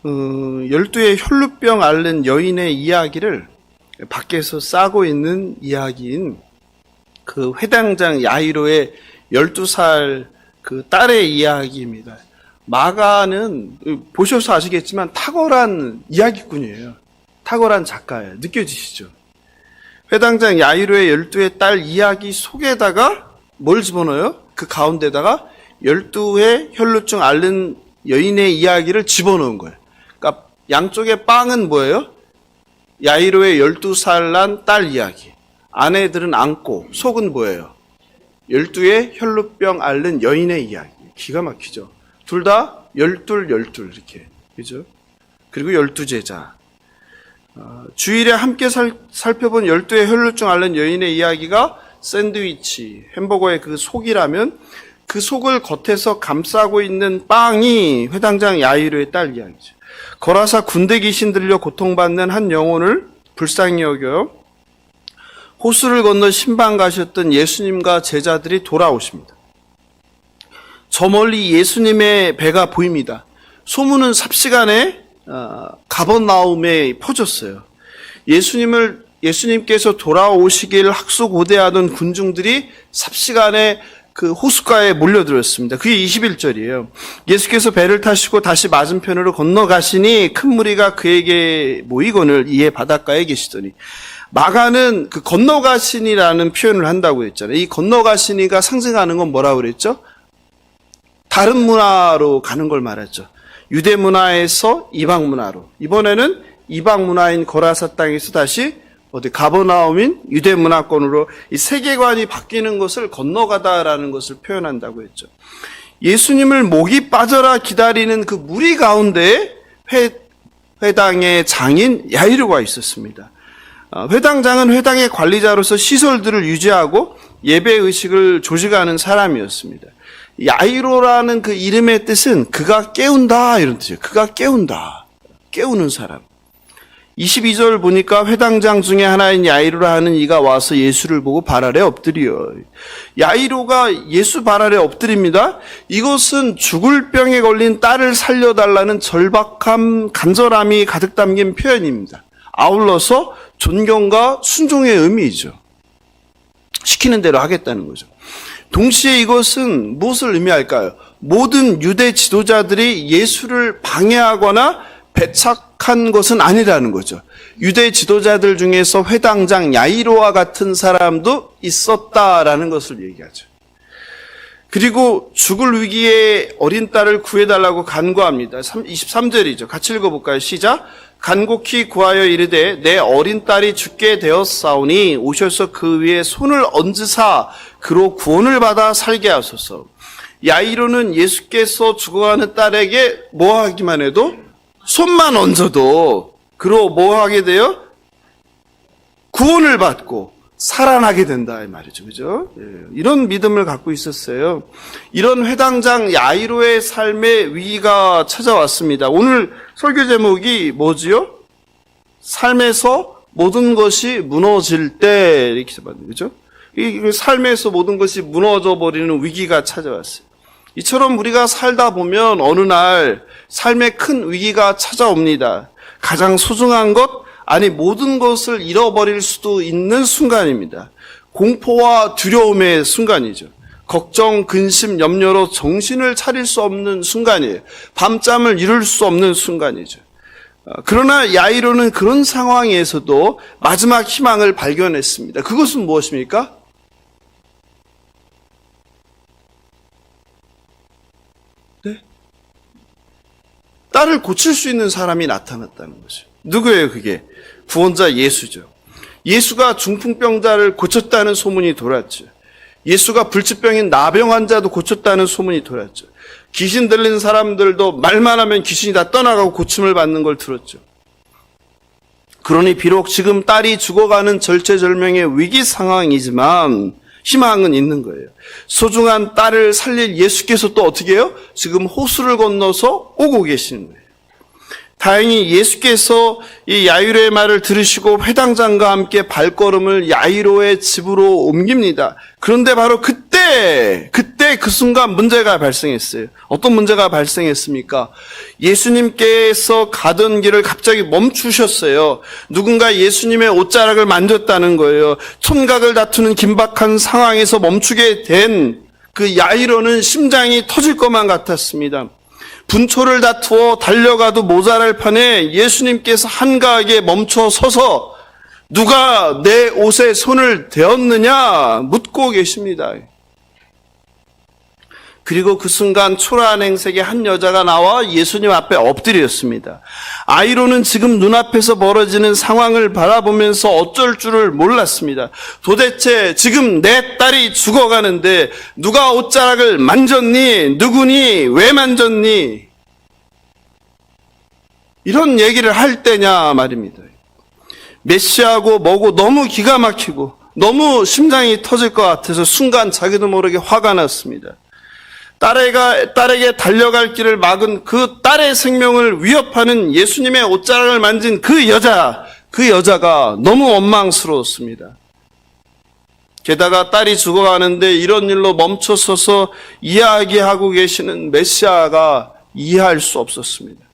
12의 혈루병 앓는 여인의 이야기를 밖에서 싸고 있는 이야기인 그 회당장 야이로의 12살 그 딸의 이야기입니다. 마가는 보셔서 아시겠지만 탁월한 이야기꾼이에요. 탁월한 작가예요. 느껴지시죠? 회당장 야이로의 12의 딸 이야기 속에다가 뭘 집어넣어요? 그 가운데다가 12의 혈루증 앓는 여인의 이야기를 집어넣은 거예요. 그러니까 양쪽의 빵은 뭐예요? 야이로의 12살 난 딸 이야기. 아내들은 안고, 속은 뭐예요? 12의 혈루병 앓는 여인의 이야기. 기가 막히죠. 둘 다 12 이렇게. 그죠? 그리고 12제자. 주일에 함께 살펴본 12의 혈루증 앓는 여인의 이야기가 샌드위치, 햄버거의 그 속이라면 그 속을 겉에서 감싸고 있는 빵이 회당장 야이로의 딸 이야기죠. 거라사 군대 귀신 들려 고통받는 한 영혼을 불쌍히 여겨 호수를 건너 신방 가셨던 예수님과 제자들이 돌아오십니다. 저 멀리 예수님의 배가 보입니다. 소문은 삽시간에 가버나움에 퍼졌어요. 예수님께서 돌아오시길 학수고대하던 군중들이 삽시간에 그 호숫가에 몰려들었습니다. 그게 21절이에요. 예수께서 배를 타시고 다시 맞은편으로 건너가시니 큰 무리가 그에게 모이거늘 이에 바닷가에 계시더니. 마가는 그 건너가시니라는 표현을 한다고 했잖아요. 이 건너가시니가 상징하는 건 뭐라고 그랬죠? 다른 문화로 가는 걸 말했죠. 유대 문화에서 이방 문화로. 이번에는 이방 문화인 거라사 땅에서 다시 가버나움인 유대 문화권으로 이 세계관이 바뀌는 것을 건너가다라는 것을 표현한다고 했죠. 예수님을 목이 빠져라 기다리는 그 무리 가운데 회당의 장인 야이로가 있었습니다. 회당장은 회당의 관리자로서 시설들을 유지하고 예배 의식을 조직하는 사람이었습니다. 야이로라는 그 이름의 뜻은 그가 깨운다 이런 뜻이에요. 그가 깨운다. 깨우는 사람. 22절 보니까 회당장 중에 하나인 야이로라 하는 이가 와서 예수를 보고 발 아래 엎드려. 야이로가 예수 발 아래 엎드립니다. 이것은 죽을 병에 걸린 딸을 살려달라는 절박함, 간절함이 가득 담긴 표현입니다. 아울러서 존경과 순종의 의미이죠. 시키는 대로 하겠다는 거죠. 동시에 이것은 무엇을 의미할까요? 모든 유대 지도자들이 예수를 방해하거나 배척한 것은 아니라는 거죠. 유대 지도자들 중에서 회당장 야이로와 같은 사람도 있었다라는 것을 얘기하죠. 그리고 죽을 위기에 어린 딸을 구해달라고 간구합니다. 23절이죠. 같이 읽어볼까요? 시작. 간곡히 구하여 이르되 내 어린 딸이 죽게 되었사오니 오셔서 그 위에 손을 얹으사 그로 구원을 받아 살게 하소서. 야이로는 예수께서 죽어가는 딸에게 뭐 하기만 해도 손만 얹어도 그로 뭐 하게 돼요? 구원을 받고 살아나게 된다 이 말이죠. 그죠? 이런 믿음을 갖고 있었어요. 이런 회당장 야이로의 삶에 위기가 찾아왔습니다. 오늘 설교 제목이 뭐지요? 삶에서 모든 것이 무너질 때 이렇게 잡았는데 그죠? 이 삶에서 모든 것이 무너져 버리는 위기가 찾아왔어요. 이처럼 우리가 살다 보면 어느 날 삶에 큰 위기가 찾아옵니다. 가장 소중한 것, 아니 모든 것을 잃어버릴 수도 있는 순간입니다. 공포와 두려움의 순간이죠. 걱정, 근심, 염려로 정신을 차릴 수 없는 순간이에요. 밤잠을 이룰 수 없는 순간이죠. 그러나 야이로는 그런 상황에서도 마지막 희망을 발견했습니다. 그것은 무엇입니까? 네? 딸을 고칠 수 있는 사람이 나타났다는 거죠. 누구예요 그게? 구원자 예수죠. 예수가 중풍병자를 고쳤다는 소문이 돌았죠. 예수가 불치병인 나병 환자도 고쳤다는 소문이 돌았죠. 귀신 들린 사람들도 말만 하면 귀신이 다 떠나가고 고침을 받는 걸 들었죠. 그러니 비록 지금 딸이 죽어가는 절체절명의 위기 상황이지만 희망은 있는 거예요. 소중한 딸을 살릴 예수께서 또 어떻게 해요? 지금 호수를 건너서 오고 계시는 거예요. 다행히 예수께서 이 야이로의 말을 들으시고 회당장과 함께 발걸음을 야이로의 집으로 옮깁니다. 그런데 바로 그때 그 순간 문제가 발생했어요. 어떤 문제가 발생했습니까? 예수님께서 가던 길을 갑자기 멈추셨어요. 누군가 예수님의 옷자락을 만졌다는 거예요. 촌각을 다투는 긴박한 상황에서 멈추게 된 그 야이로는 심장이 터질 것만 같았습니다. 분초를 다투어 달려가도 모자랄 판에 예수님께서 한가하게 멈춰 서서 누가 내 옷에 손을 대었느냐 묻고 계십니다. 그리고 그 순간 초라한 행색의 한 여자가 나와 예수님 앞에 엎드렸습니다. 아이로는 지금 눈앞에서 벌어지는 상황을 바라보면서 어쩔 줄을 몰랐습니다. 도대체 지금 내 딸이 죽어가는데 누가 옷자락을 만졌니? 누구니? 왜 만졌니? 이런 얘기를 할 때냐 말입니다. 메시아고 뭐고 너무 기가 막히고 너무 심장이 터질 것 같아서 순간 자기도 모르게 화가 났습니다. 딸에게 달려갈 길을 막은 그 딸의 생명을 위협하는 예수님의 옷자락을 만진 그 여자가 너무 원망스러웠습니다. 게다가 딸이 죽어가는데 이런 일로 멈춰서서 이야기하고 계시는 메시아가 이해할 수 없었습니다.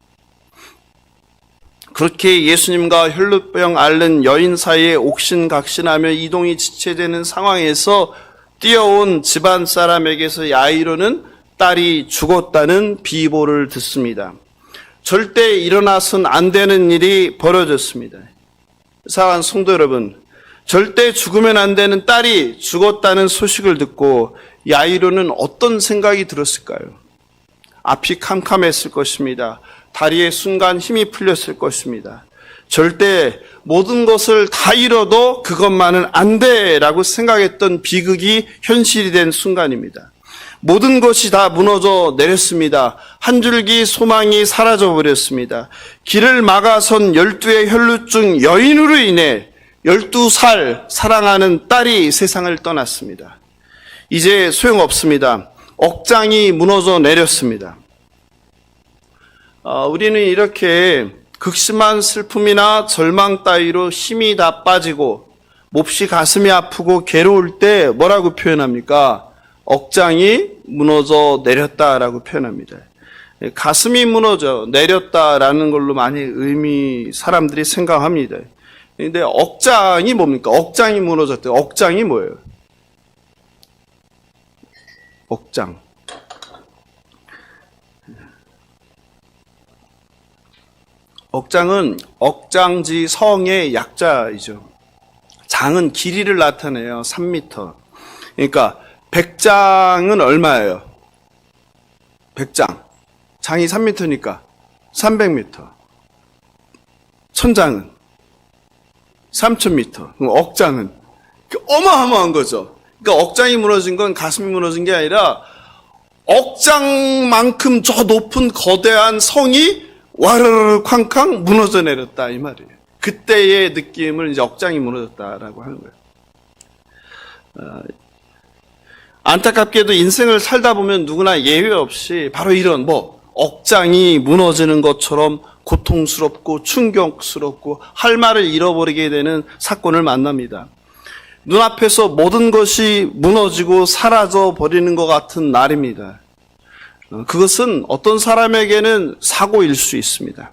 그렇게 예수님과 혈루병 앓는 여인 사이에 옥신각신하며 이동이 지체되는 상황에서 뛰어온 집안 사람에게서 야이로는 딸이 죽었다는 비보를 듣습니다. 절대 일어나선 안 되는 일이 벌어졌습니다. 사랑하는 성도 여러분, 절대 죽으면 안 되는 딸이 죽었다는 소식을 듣고 야이로는 어떤 생각이 들었을까요? 앞이 캄캄했을 것입니다. 다리에 순간 힘이 풀렸을 것입니다. 절대 모든 것을 다 잃어도 그것만은 안 돼라고 생각했던 비극이 현실이 된 순간입니다. 모든 것이 다 무너져 내렸습니다. 한 줄기 소망이 사라져 버렸습니다. 길을 막아선 12의 혈루증 여인으로 인해 12살 사랑하는 딸이 세상을 떠났습니다. 이제 소용없습니다. 억장이 무너져 내렸습니다. 우리는 이렇게 극심한 슬픔이나 절망 따위로 힘이 다 빠지고 몹시 가슴이 아프고 괴로울 때 뭐라고 표현합니까? 억장이 무너져 내렸다라고 표현합니다. 가슴이 무너져 내렸다라는 걸로 많이 사람들이 생각합니다. 그런데 억장이 뭡니까? 억장이 무너졌대. 억장이 뭐예요? 억장. 억장은 억장지 성의 약자이죠. 장은 길이를 나타내요. 3m. 그러니까 100장은 얼마예요? 100장. 장이 3m니까 300m. 1000장은 3000m. 그럼 억장은 어마어마한 거죠. 그러니까 억장이 무너진 건 가슴이 무너진 게 아니라 억장만큼 저 높은 거대한 성이 와르르 쾅쾅 무너져 내렸다 이 말이에요. 그때의 느낌을 이제 억장이 무너졌다라고 하는 거예요. 안타깝게도 인생을 살다 보면 누구나 예외 없이 바로 이런 억장이 무너지는 것처럼 고통스럽고 충격스럽고 할 말을 잃어버리게 되는 사건을 만납니다. 눈앞에서 모든 것이 무너지고 사라져 버리는 것 같은 날입니다. 그것은 어떤 사람에게는 사고일 수 있습니다.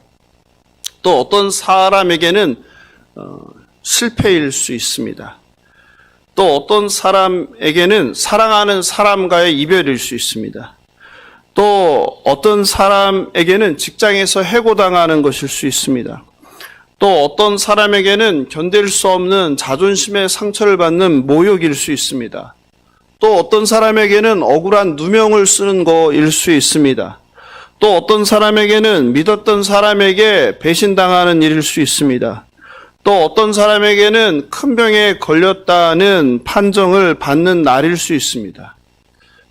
또 어떤 사람에게는 실패일 수 있습니다. 또 어떤 사람에게는 사랑하는 사람과의 이별일 수 있습니다. 또 어떤 사람에게는 직장에서 해고당하는 것일 수 있습니다. 또 어떤 사람에게는 견딜 수 없는 자존심의 상처를 받는 모욕일 수 있습니다. 또 어떤 사람에게는 억울한 누명을 쓰는 거일 수 있습니다. 또 어떤 사람에게는 믿었던 사람에게 배신당하는 일일 수 있습니다. 또 어떤 사람에게는 큰 병에 걸렸다는 판정을 받는 날일 수 있습니다.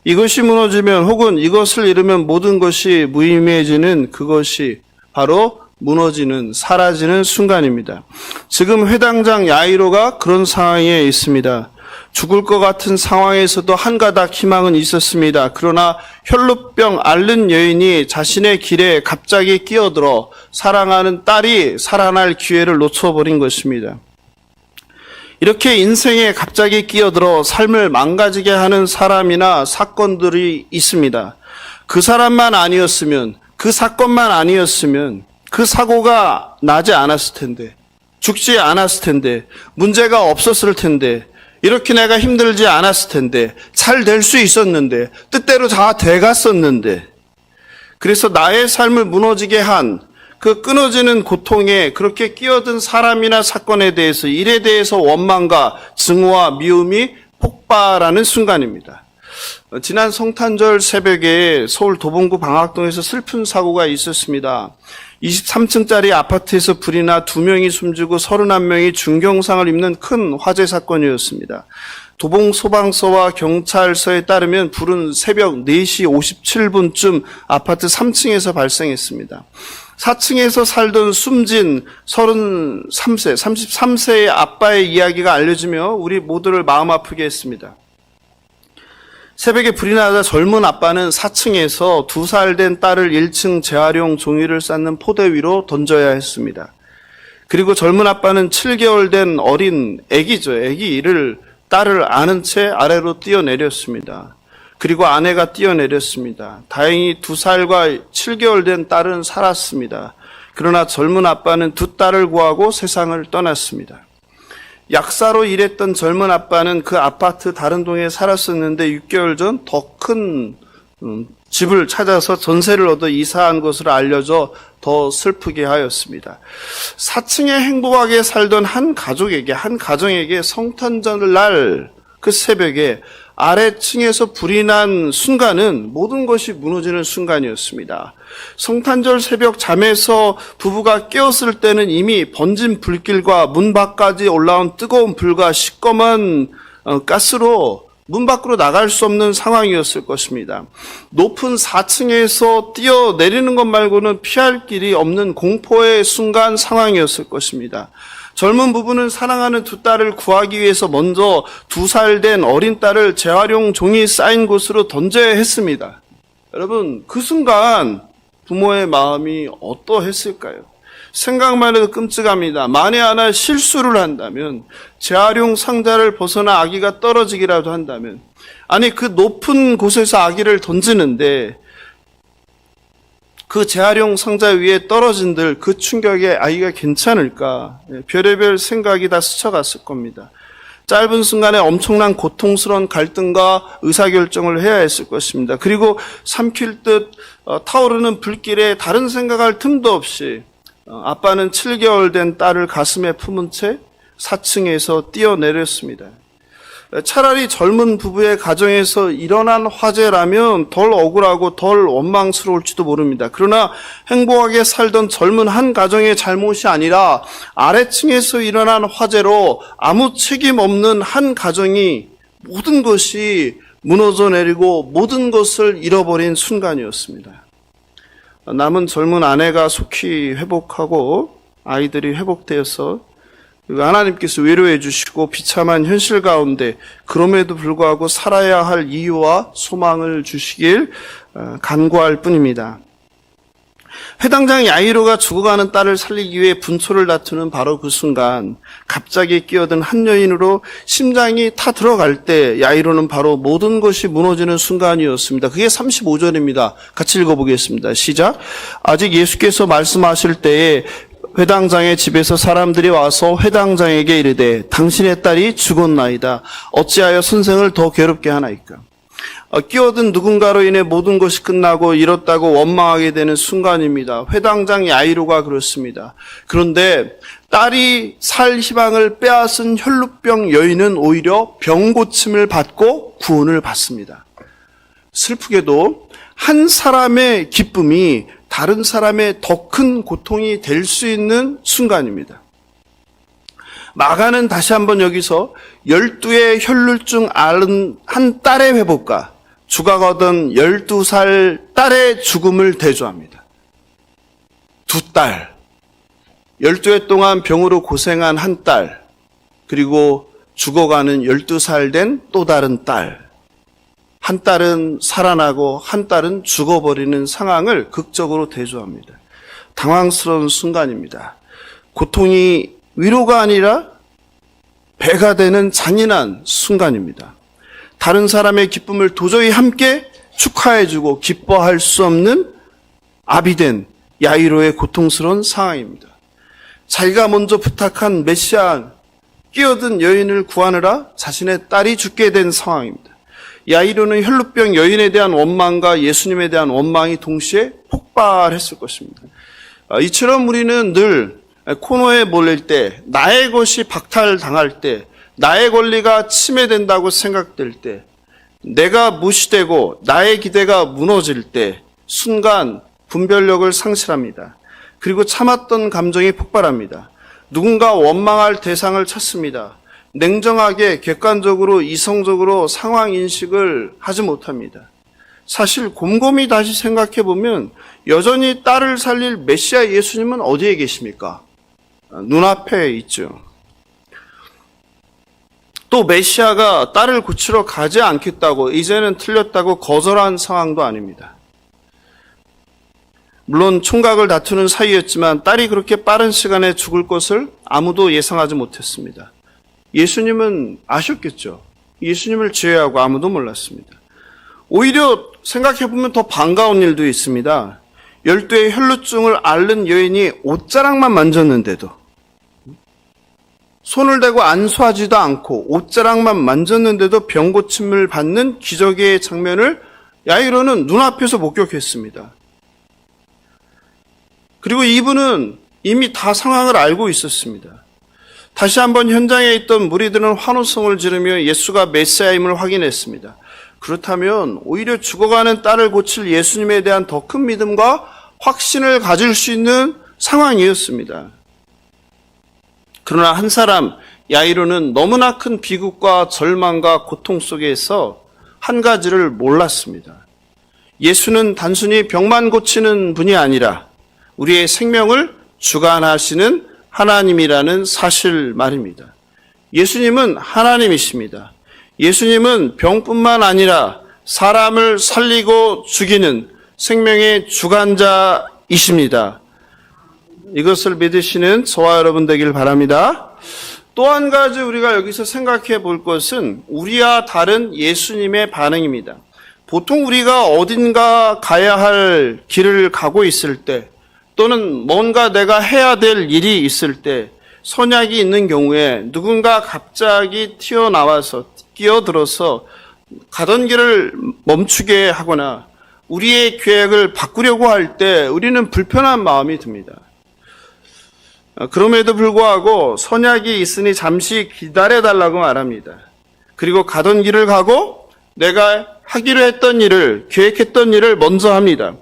이것이 무너지면 혹은 이것을 잃으면 모든 것이 무의미해지는 그것이 바로 무너지는, 사라지는 순간입니다. 지금 회당장 야이로가 그런 상황에 있습니다. 죽을 것 같은 상황에서도 한 가닥 희망은 있었습니다. 그러나 혈루병 앓는 여인이 자신의 길에 갑자기 끼어들어 사랑하는 딸이 살아날 기회를 놓쳐버린 것입니다. 이렇게 인생에 갑자기 끼어들어 삶을 망가지게 하는 사람이나 사건들이 있습니다. 그 사람만 아니었으면, 그 사건만 아니었으면 그 사고가 나지 않았을 텐데, 죽지 않았을 텐데, 문제가 없었을 텐데, 이렇게 내가 힘들지 않았을 텐데, 잘 될 수 있었는데, 뜻대로 다 돼갔었는데, 그래서 나의 삶을 무너지게 한 그 끊어지는 고통에 그렇게 끼어든 사람이나 사건에 대해서, 일에 대해서 원망과 증오와 미움이 폭발하는 순간입니다. 지난 성탄절 새벽에 서울 도봉구 방학동에서 슬픈 사고가 있었습니다. 23층짜리 아파트에서 불이 나 2명이 숨지고 31명이 중경상을 입는 큰 화재 사건이었습니다. 도봉소방서와 경찰서에 따르면 불은 새벽 4시 57분쯤 아파트 3층에서 발생했습니다. 4층에서 살던 숨진 33세의 아빠의 이야기가 알려지며 우리 모두를 마음 아프게 했습니다. 새벽에 불이 나자 젊은 아빠는 4층에서 2살 된 딸을 1층 재활용 종이를 쌓는 포대 위로 던져야 했습니다. 그리고 젊은 아빠는 7개월 된 어린 아기를 딸을 안은 채 아래로 뛰어내렸습니다. 그리고 아내가 뛰어내렸습니다. 다행히 2살과 7개월 된 딸은 살았습니다. 그러나 젊은 아빠는 두 딸을 구하고 세상을 떠났습니다. 약사로 일했던 젊은 아빠는 그 아파트 다른 동에 살았었는데 6개월 전 더 큰 집을 찾아서 전세를 얻어 이사한 것으로 알려져 더 슬프게 하였습니다. 4층에 행복하게 살던 한 가정에게 성탄절 날 그 새벽에 아래층에서 불이 난 순간은 모든 것이 무너지는 순간이었습니다. 성탄절 새벽 잠에서 부부가 깨었을 때는 이미 번진 불길과 문 밖까지 올라온 뜨거운 불과 시꺼먼 가스로 문 밖으로 나갈 수 없는 상황이었을 것입니다. 높은 4층에서 뛰어내리는 것 말고는 피할 길이 없는 공포의 순간 상황이었을 것입니다. 젊은 부부는 사랑하는 두 딸을 구하기 위해서 먼저 2살 된 어린 딸을 재활용 종이 쌓인 곳으로 던져야 했습니다. 여러분, 그 순간 부모의 마음이 어떠했을까요? 생각만 해도 끔찍합니다. 만에 하나 실수를 한다면, 재활용 상자를 벗어나 아기가 떨어지기라도 한다면, 아니 그 높은 곳에서 아기를 던지는데 그 재활용 상자 위에 떨어진들 그 충격에 아이가 괜찮을까? 별의별 생각이 다 스쳐갔을 겁니다. 짧은 순간에 엄청난 고통스러운 갈등과 의사결정을 해야 했을 것입니다. 그리고 삼킬 듯 타오르는 불길에 다른 생각할 틈도 없이 아빠는 7개월 된 딸을 가슴에 품은 채 4층에서 뛰어내렸습니다. 차라리 젊은 부부의 가정에서 일어난 화재라면 덜 억울하고 덜 원망스러울지도 모릅니다. 그러나 행복하게 살던 젊은 한 가정의 잘못이 아니라 아래층에서 일어난 화재로 아무 책임 없는 한 가정이 모든 것이 무너져 내리고 모든 것을 잃어버린 순간이었습니다. 남은 젊은 아내가 속히 회복하고 아이들이 회복되어서 하나님께서 위로해 주시고 비참한 현실 가운데 그럼에도 불구하고 살아야 할 이유와 소망을 주시길 간구할 뿐입니다. 회당장 야이로가 죽어가는 딸을 살리기 위해 분초를 다투는 바로 그 순간 갑자기 끼어든 한 여인으로 심장이 타 들어갈 때 야이로는 바로 모든 것이 무너지는 순간이었습니다. 그게 35절입니다. 같이 읽어보겠습니다. 시작. 아직 예수께서 말씀하실 때에 회당장의 집에서 사람들이 와서 회당장에게 이르되 당신의 딸이 죽었나이다. 어찌하여 선생을 더 괴롭게 하나이까. 끼어든 누군가로 인해 모든 것이 끝나고 잃었다고 원망하게 되는 순간입니다. 회당장 야이로가 그렇습니다. 그런데 딸이 살 희망을 빼앗은 혈루병 여인은 오히려 병 고침을 받고 구원을 받습니다. 슬프게도 한 사람의 기쁨이 다른 사람의 더 큰 고통이 될 수 있는 순간입니다. 마가는 다시 한번 여기서 12의 혈루증 앓은 한 딸의 회복과 죽어가던 12살 딸의 죽음을 대조합니다. 두 딸, 12해 동안 병으로 고생한 한 딸, 그리고 죽어가는 12살 된 또 다른 딸. 한 딸은 살아나고 한 딸은 죽어버리는 상황을 극적으로 대조합니다. 당황스러운 순간입니다. 고통이 위로가 아니라 배가 되는 잔인한 순간입니다. 다른 사람의 기쁨을 도저히 함께 축하해주고 기뻐할 수 없는 아비된 야이로의 고통스러운 상황입니다. 자기가 먼저 부탁한 메시아 끼어든 여인을 구하느라 자신의 딸이 죽게 된 상황입니다. 야이로는 혈루병 여인에 대한 원망과 예수님에 대한 원망이 동시에 폭발했을 것입니다. 이처럼 우리는 늘 코너에 몰릴 때, 나의 것이 박탈당할 때, 나의 권리가 침해된다고 생각될 때, 내가 무시되고 나의 기대가 무너질 때 순간 분별력을 상실합니다. 그리고 참았던 감정이 폭발합니다. 누군가 원망할 대상을 찾습니다. 냉정하게 객관적으로 이성적으로 상황 인식을 하지 못합니다. 사실 곰곰이 다시 생각해 보면 여전히 딸을 살릴 메시아 예수님은 어디에 계십니까? 눈앞에 있죠. 또 메시아가 딸을 고치러 가지 않겠다고, 이제는 틀렸다고 거절한 상황도 아닙니다. 물론 총각을 다투는 사이였지만 딸이 그렇게 빠른 시간에 죽을 것을 아무도 예상하지 못했습니다. 예수님은 아셨겠죠. 예수님을 제외하고 아무도 몰랐습니다. 오히려 생각해보면 더 반가운 일도 있습니다. 12의 혈루증을 앓는 여인이 옷자락만 만졌는데도, 손을 대고 안수하지도 않고 옷자락만 만졌는데도 병 고침을 받는 기적의 장면을 야이로는 눈앞에서 목격했습니다. 그리고 이분은 이미 다 상황을 알고 있었습니다. 다시 한번 현장에 있던 무리들은 환호성을 지르며 예수가 메시아임을 확인했습니다. 그렇다면 오히려 죽어가는 딸을 고칠 예수님에 대한 더 큰 믿음과 확신을 가질 수 있는 상황이었습니다. 그러나 한 사람, 야이로는 너무나 큰 비극과 절망과 고통 속에서 한 가지를 몰랐습니다. 예수는 단순히 병만 고치는 분이 아니라 우리의 생명을 주관하시는 하나님이라는 사실 말입니다. 예수님은 하나님이십니다. 예수님은 병뿐만 아니라 사람을 살리고 죽이는 생명의 주관자이십니다. 이것을 믿으시는 저와 여러분 되길 바랍니다. 또 한 가지 우리가 여기서 생각해 볼 것은 우리와 다른 예수님의 반응입니다. 보통 우리가 어딘가 가야 할 길을 가고 있을 때, 또는 뭔가 내가 해야 될 일이 있을 때, 선약이 있는 경우에 누군가 갑자기 튀어나와서 끼어들어서 가던 길을 멈추게 하거나 우리의 계획을 바꾸려고 할 때 우리는 불편한 마음이 듭니다. 그럼에도 불구하고 선약이 있으니 잠시 기다려달라고 말합니다. 그리고 가던 길을 가고 내가 하기로 했던 일을, 계획했던 일을 먼저 합니다.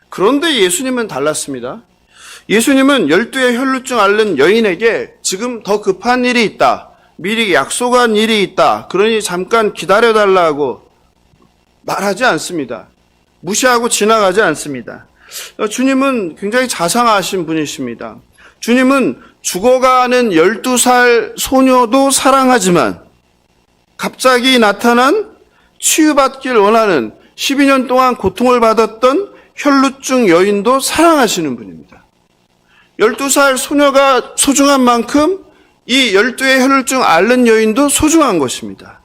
그런데 예수님은 달랐습니다. 예수님은 12의 혈루증 앓는 여인에게 지금 더 급한 일이 있다, 미리 약속한 일이 있다, 그러니 잠깐 기다려달라고 말하지 않습니다. 무시하고 지나가지 않습니다. 주님은 굉장히 자상하신 분이십니다. 주님은 죽어가는 12살 소녀도 사랑하지만 갑자기 나타난 치유받길 원하는 12년 동안 고통을 받았던 혈루증 여인도 사랑하시는 분입니다. 12살 소녀가 소중한 만큼 이 12의 혈루증 앓는 여인도 소중한 것입니다.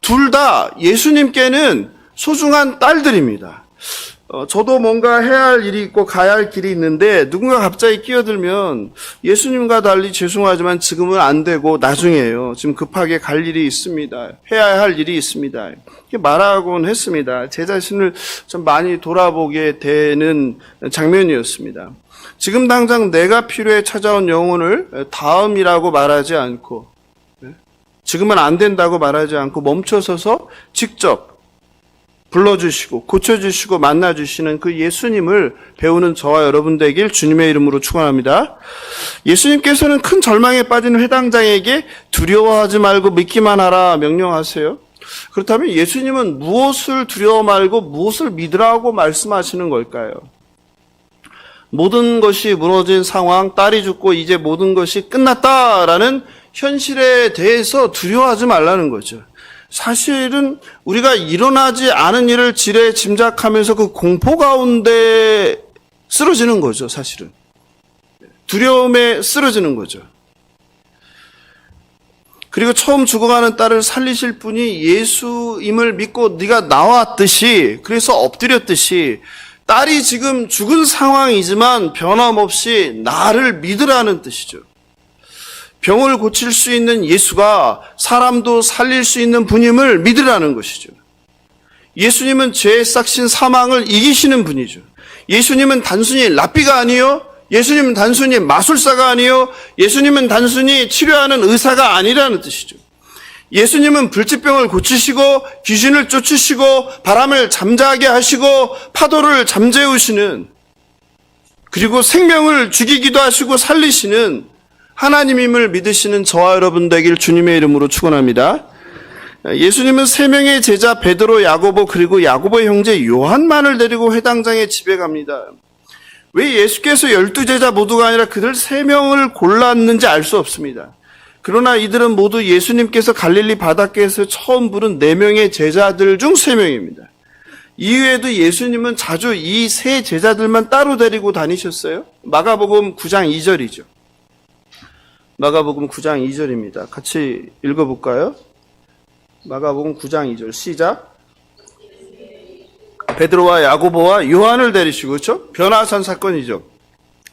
둘 다 예수님께는 소중한 딸들입니다. 저도 뭔가 해야 할 일이 있고 가야 할 길이 있는데 누군가 갑자기 끼어들면 예수님과 달리 죄송하지만 지금은 안 되고 나중에요. 지금 급하게 갈 일이 있습니다. 해야 할 일이 있습니다. 이렇게 말하곤 했습니다. 제 자신을 좀 많이 돌아보게 되는 장면이었습니다. 지금 당장 내가 필요해 찾아온 영혼을 다음이라고 말하지 않고, 지금은 안 된다고 말하지 않고 멈춰서서 직접 불러주시고 고쳐주시고 만나주시는 그 예수님을 배우는 저와 여러분 되길 주님의 이름으로 축원합니다. 예수님께서는 큰 절망에 빠진 회당장에게 두려워하지 말고 믿기만 하라 명령하세요. 그렇다면 예수님은 무엇을 두려워 말고 무엇을 믿으라고 말씀하시는 걸까요? 모든 것이 무너진 상황, 딸이 죽고 이제 모든 것이 끝났다라는 현실에 대해서 두려워하지 말라는 거죠. 사실은 우리가 일어나지 않은 일을 지레 짐작하면서 그 공포 가운데 쓰러지는 거죠, 사실은. 두려움에 쓰러지는 거죠. 그리고 처음 죽어가는 딸을 살리실 분이 예수임을 믿고 네가 나왔듯이, 그래서 엎드렸듯이 딸이 지금 죽은 상황이지만 변함없이 나를 믿으라는 뜻이죠. 병을 고칠 수 있는 예수가 사람도 살릴 수 있는 분임을 믿으라는 것이죠. 예수님은 죄에 싹신 사망을 이기시는 분이죠. 예수님은 단순히 랍비가 아니요, 예수님은 단순히 마술사가 아니요, 예수님은 단순히 치료하는 의사가 아니라는 뜻이죠. 예수님은 불치병을 고치시고 귀신을 쫓으시고 바람을 잠자게 하시고 파도를 잠재우시는, 그리고 생명을 죽이기도 하시고 살리시는 하나님임을 믿으시는 저와 여러분 되길 주님의 이름으로 축원합니다. 예수님은 세 명의 제자 베드로, 야고보, 그리고 야고보의 형제 요한만을 데리고 회당장의 집에 갑니다. 왜 예수께서 12제자 모두가 아니라 그들 3명을 골랐는지 알 수 없습니다. 그러나 이들은 모두 예수님께서 갈릴리 바닷가에서 처음 부른 4명의 제자들 중 3명입니다. 이외에도 예수님은 자주 이 세 제자들만 따로 데리고 다니셨어요. 마가복음 9장 2절이죠. 마가복음 9장 2절입니다. 같이 읽어볼까요? 마가복음 9장 2절 시작. 베드로와 야고보와 요한을 데리시고, 그렇죠? 변화산 사건이죠.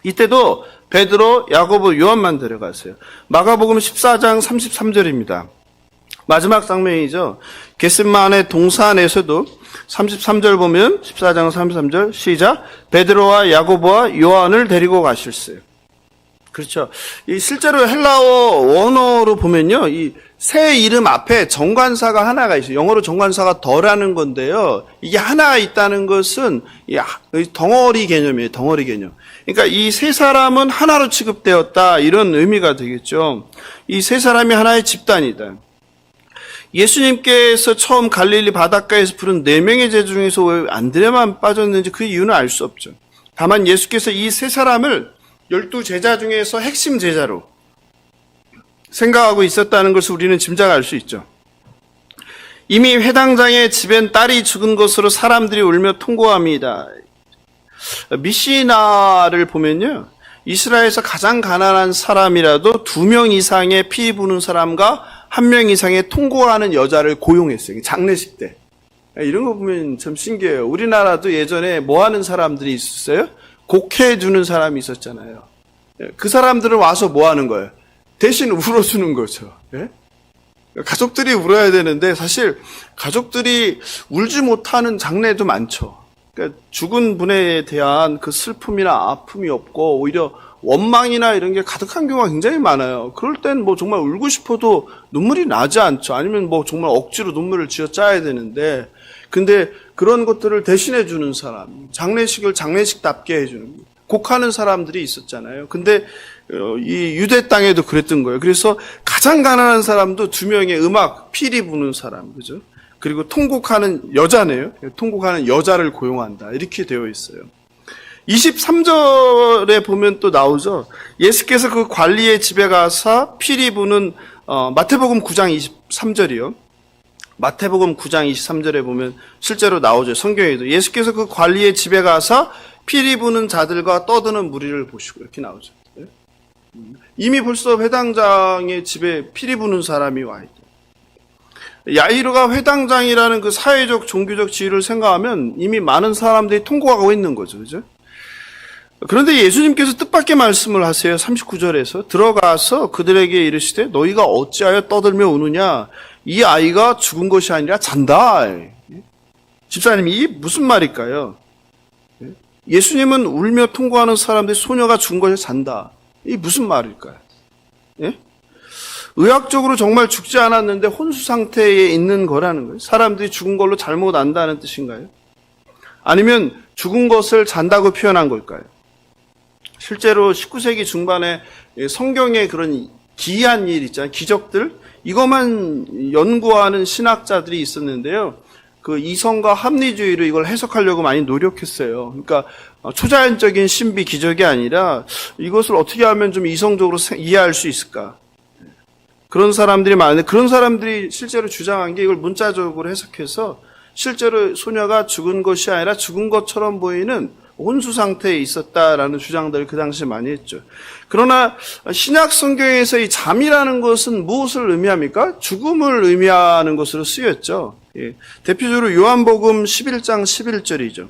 이때도 베드로, 야고보, 요한만 데려갔어요. 마가복음 14장 33절입니다. 마지막 장면이죠. 겟세마네 동산에서도 33절 보면 14장 33절 시작. 베드로와 야고보와 요한을 데리고 가셨어요. 그렇죠. 이 실제로 헬라어 원어로 보면요, 이 새 이름 앞에 정관사가 하나가 있어요. 영어로 정관사가 더라는 건데요. 이게 하나 있다는 것은 덩어리 개념이에요. 덩어리 개념. 그러니까 이 세 사람은 하나로 취급되었다, 이런 의미가 되겠죠. 이 세 사람이 하나의 집단이다. 예수님께서 처음 갈릴리 바닷가에서 부른 4명의 제자 중에서 왜 안드레만 빠졌는지 그 이유는 알 수 없죠. 다만 예수께서 이 세 사람을 12제자 중에서 핵심 제자로 생각하고 있었다는 것을 우리는 짐작할 수 있죠. 이미 회당장의 집엔 딸이 죽은 것으로 사람들이 울며 통고합니다. 미시나를 보면요, 이스라엘에서 가장 가난한 사람이라도 2명 이상의 피 부는 사람과 1명 이상의 통고하는 여자를 고용했어요. 장례식 때. 이런 거 보면 참 신기해요. 우리나라도 예전에 뭐 하는 사람들이 있었어요? 곡해 주는 사람이 있었잖아요. 그 사람들은 와서 뭐 하는 거예요? 대신 울어주는 거죠. 예? 가족들이 울어야 되는데 사실 가족들이 울지 못하는 장례도 많죠. 그러니까 죽은 분에 대한 그 슬픔이나 아픔이 없고 오히려 원망이나 이런 게 가득한 경우가 굉장히 많아요. 그럴 땐 뭐 정말 울고 싶어도 눈물이 나지 않죠. 아니면 뭐 정말 억지로 눈물을 쥐어 짜야 되는데, 근데 그런 것들을 대신해 주는 사람, 장례식을 장례식답게 해주는, 곡하는 사람들이 있었잖아요. 근데 이 유대 땅에도 그랬던 거예요. 그래서 가장 가난한 사람도 2명의 음악, 피리 부는 사람, 그죠? 그리고 통곡하는 여자네요. 통곡하는 여자를 고용한다, 이렇게 되어 있어요. 23절에 보면 또 나오죠. 예수께서 그 관리의 집에 가서 피리 부는, 마태복음 9장 23절이요. 마태복음 9장 23절에 보면 실제로 나오죠. 성경에도 예수께서 그 관리의 집에 가서 피리 부는 자들과 떠드는 무리를 보시고, 이렇게 나오죠. 이미 벌써 회당장의 집에 피리 부는 사람이 와 있다. 야이로가 회당장이라는 그 사회적 종교적 지위를 생각하면 이미 많은 사람들이 통곡하고 있는 거죠. 그죠? 그런데 예수님께서 뜻밖의 말씀을 하세요. 39절에서 들어가서 그들에게 이르시되 너희가 어찌하여 떠들며 우느냐, 이 아이가 죽은 것이 아니라 잔다. 집사님, 이게 무슨 말일까요? 예수님은 울며 통곡하는 사람들이 소녀가 죽은 것이 잔다, 이게 무슨 말일까요? 예? 의학적으로 정말 죽지 않았는데 혼수 상태에 있는 거라는 거예요. 사람들이 죽은 걸로 잘못 안다는 뜻인가요? 아니면 죽은 것을 잔다고 표현한 걸까요? 실제로 19세기 중반에 성경의 그런 기이한 일 있잖아요. 기적들, 이것만 연구하는 신학자들이 있었는데요. 그 이성과 합리주의로 이걸 해석하려고 많이 노력했어요. 그러니까 초자연적인 신비 기적이 아니라 이것을 어떻게 하면 좀 이성적으로 이해할 수 있을까? 그런 사람들이 많은데 그런 사람들이 실제로 주장한 게 이걸 문자적으로 해석해서 실제로 소녀가 죽은 것이 아니라 죽은 것처럼 보이는 혼수 상태에 있었다라는 주장들을 그 당시에 많이 했죠. 그러나 신약 성경에서 이 잠이라는 것은 무엇을 의미합니까? 죽음을 의미하는 것으로 쓰였죠. 예. 대표적으로 요한복음 11장 11절이죠.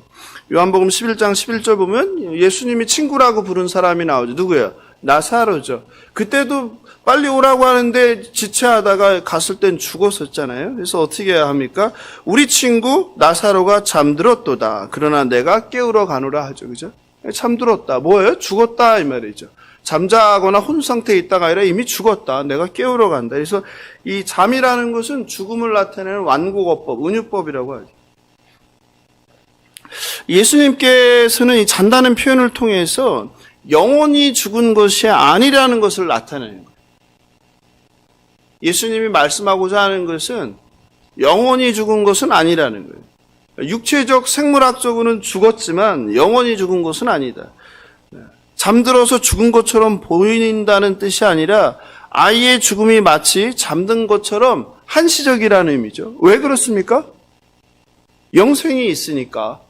요한복음 11장 11절 보면 예수님이 친구라고 부른 사람이 나오죠. 누구예요? 나사로죠. 그때도 빨리 오라고 하는데 지체하다가 갔을 땐 죽었었잖아요. 그래서 어떻게 해야 합니까? 우리 친구 나사로가 잠들었도다. 그러나 내가 깨우러 가노라 하죠. 그죠? 잠들었다. 뭐예요? 죽었다 이 말이죠. 잠자거나 혼수 상태에 있다가 아니라 이미 죽었다. 내가 깨우러 간다. 그래서 이 잠이라는 것은 죽음을 나타내는 완곡어법, 은유법이라고 하죠. 예수님께서는 이 잔다는 표현을 통해서 영원히 죽은 것이 아니라는 것을 나타내는 거예요. 예수님이 말씀하고자 하는 것은 영원히 죽은 것은 아니라는 거예요. 육체적 생물학적으로는 죽었지만 영원히 죽은 것은 아니다. 잠들어서 죽은 것처럼 보인다는 뜻이 아니라 아이의 죽음이 마치 잠든 것처럼 한시적이라는 의미죠. 왜 그렇습니까? 영생이 있으니까.